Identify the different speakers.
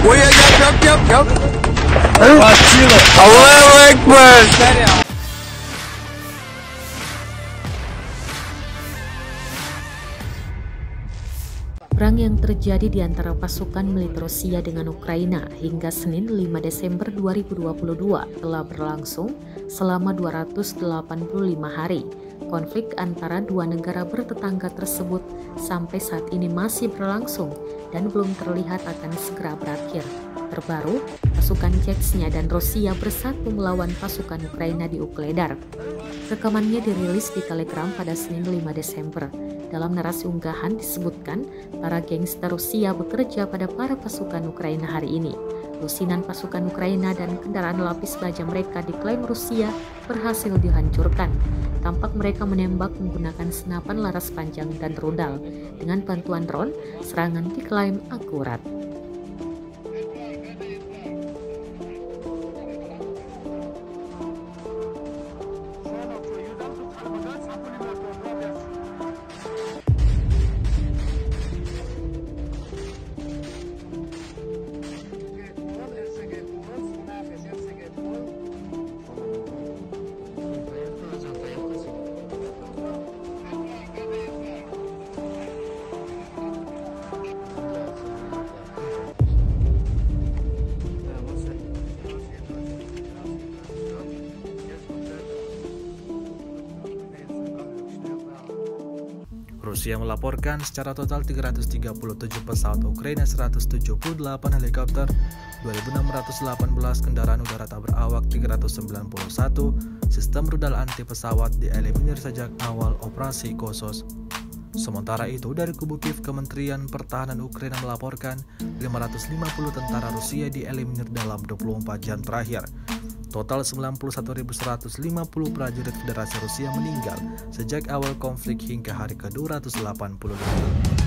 Speaker 1: Oh ya, yap. Allahu Akbar.
Speaker 2: Perang yang terjadi di antara pasukan militer Rusia dengan Ukraina hingga Senin 5 Desember 2022 telah berlangsung selama 285 hari. Konflik antara dua negara bertetangga tersebut sampai saat ini masih berlangsung dan belum terlihat akan segera berakhir. Terbaru, pasukan Chechnya dan Rusia bersatu melawan pasukan Ukraina di Ukledar. Rekamannya dirilis di Telegram pada Senin 5 Desember. Dalam narasi unggahan disebutkan para gangster Rusia bekerja pada para pasukan Ukraina hari ini. Lusinan pasukan Ukraina dan kendaraan lapis baja mereka diklaim Rusia berhasil dihancurkan. Tampak mereka menembak menggunakan senapan laras panjang dan rudal. Dengan bantuan drone, serangan diklaim akurat.
Speaker 3: Rusia melaporkan secara total 337 pesawat Ukraina, 178 helikopter, 2.618 kendaraan udara tak berawak, 391 sistem rudal anti pesawat dieliminir sejak awal operasi khusus. Sementara itu, dari kubu Kiev, Kementerian Pertahanan Ukraina melaporkan 550 tentara Rusia dieliminir dalam 24 jam terakhir. Total 91.150 prajurit Federasi Rusia meninggal sejak awal konflik hingga hari ke-285.